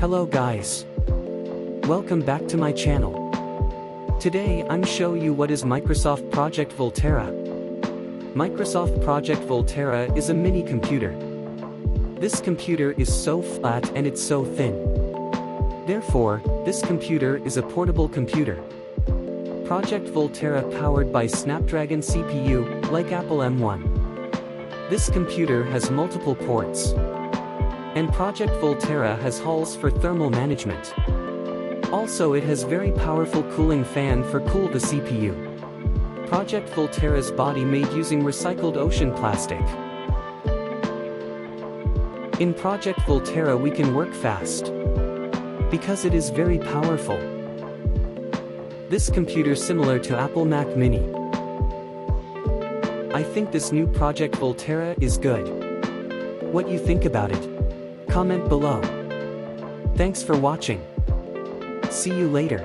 Hello guys. Welcome back to my channel. Today I'm show you what is Microsoft Project Volterra. Microsoft Project Volterra is a mini computer. This computer is so flat and it's so thin. Therefore, this computer is a portable computer. Project Volterra powered by Snapdragon CPU, like Apple M1. This computer has multiple ports. And Project Volterra has hulls for thermal management. Also it has very powerful cooling fan for cool the CPU. Project Volterra's body made using recycled ocean plastic. In Project Volterra we can work fast. Because it is very powerful. This computer similar to Apple Mac Mini. I think this new Project Volterra is good. What you think about it? Comment below. Thanks for watching. See you later.